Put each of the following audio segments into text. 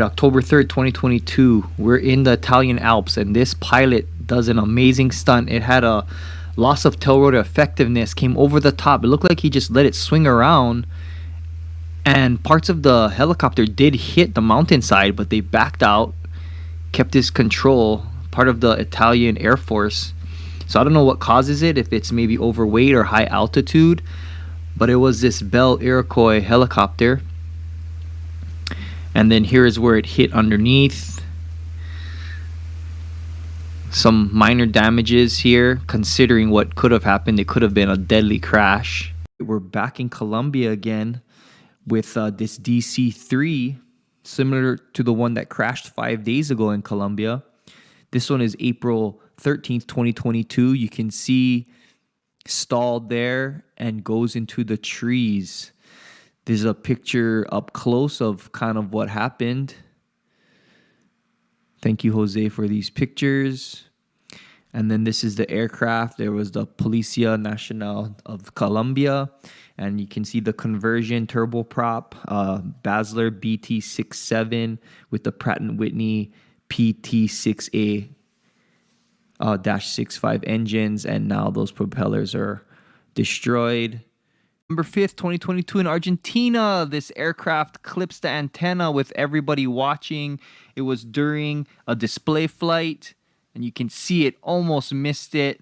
October 3rd, 2022, we're in the Italian Alps, and this pilot does an amazing stunt. It had a loss of tail rotor effectiveness, came over the top. It looked like he just let it swing around, and parts of the helicopter did hit the mountainside, but they backed out, kept his control, part of the Italian Air Force. So I don't know what causes it, if it's maybe overweight or high altitude, but it was this Bell Iroquois helicopter. And then here is where it hit underneath. Some minor damages here, considering what could have happened. It could have been a deadly crash. We're back in Colombia again with this DC-3, similar to the one that crashed 5 days ago in Colombia. This one is April 13th, 2022. You can see stalled there and goes into the trees. There's a picture up close of kind of what happened. Thank you, Jose, for these pictures. And then this is the aircraft. There was the Policía Nacional of Colombia. And you can see the conversion turboprop, Basler BT-67 with the Pratt & Whitney PT-6A -65 engines. And now those propellers are destroyed. November 5th, 2022 in Argentina, this aircraft clips the antenna with everybody watching. It was during a display flight, and you can see it almost missed it.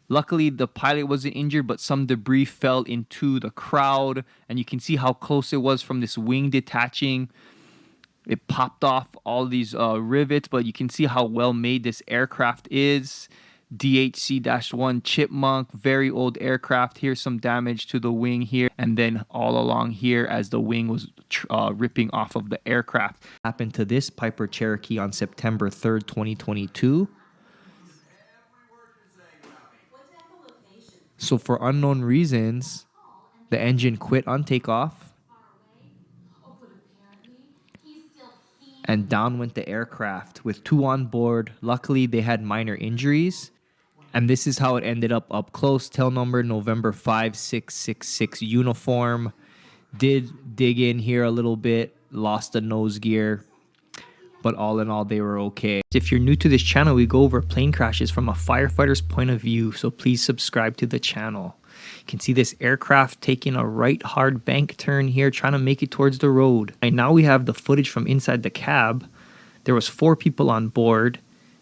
Luckily, the pilot wasn't injured, but some debris fell into the crowd, and you can see how close it was from this wing detaching. It popped off all these rivets, but you can see how well made this aircraft is. DHC-1 Chipmunk, very old aircraft. Here's some damage to the wing here, and then all along here as the wing was ripping off of the aircraft. Happened to this Piper Cherokee on September 3rd, 2022. So for unknown reasons, the engine quit on takeoff, and down went the aircraft with 2 on board. Luckily, they had minor injuries. And this is how it ended up close. Tail number November 5666 uniform. Did dig in here a little bit. Lost the nose gear. But all in all, they were okay. If you're new to this channel, we go over plane crashes from a firefighter's point of view. So please subscribe to the channel. You can see this aircraft taking a right hard bank turn here, trying to make it towards the road. And now we have the footage from inside the cab. There was 4 people on board.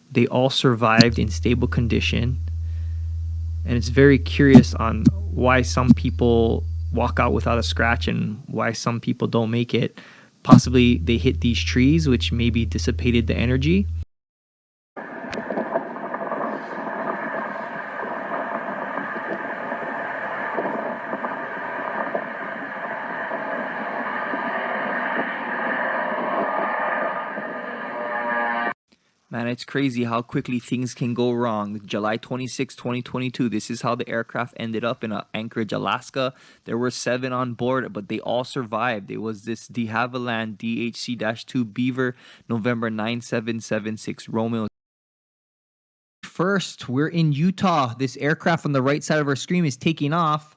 They all survived in stable condition. And it's very curious on why some people walk out without a scratch and why some people don't make it. Possibly they hit these trees, which maybe dissipated the energy. Man, it's crazy how quickly things can go wrong. July 26, 2022, this is how the aircraft ended up in Anchorage, Alaska. There were 7 on board, but they all survived. It was this de Havilland DHC-2 Beaver, November 9776 Romeo. First, we're in Utah. This aircraft on the right side of our screen is taking off.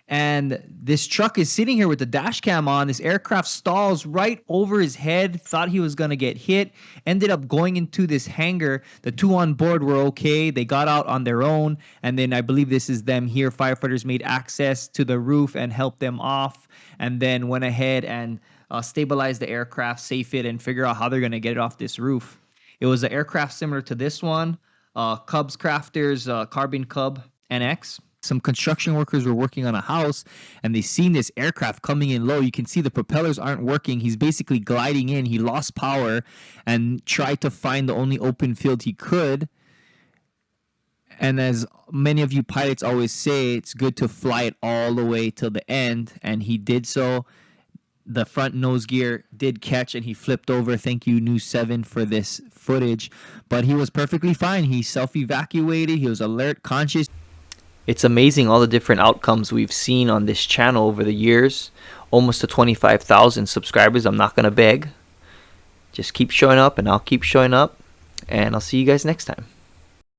And this truck is sitting here with the dash cam on. This aircraft stalls right over his head. Thought he was going to get hit. Ended up going into this hangar. The 2 on board were okay. They got out on their own. And then I believe this is them here. Firefighters made access to the roof and helped them off. And then went ahead and stabilized the aircraft, safe it, and figure out how they're going to get it off this roof. It was an aircraft similar to this one. Cubs Crafters Carbon Cub NX. Some construction workers were working on a house, and they seen this aircraft coming in low. You can see the propellers aren't working. He's basically gliding in. He lost power and tried to find the only open field he could. And as many of you pilots always say, it's good to fly it all the way till the end, and he did so. The front nose gear did catch, and he flipped over. Thank you, News 7, for this footage. But he was perfectly fine. He self-evacuated. He was alert, conscious. It's amazing all the different outcomes we've seen on this channel over the years. Almost to 25,000 subscribers. I'm not going to beg. Just keep showing up, and I'll keep showing up. And I'll see you guys next time.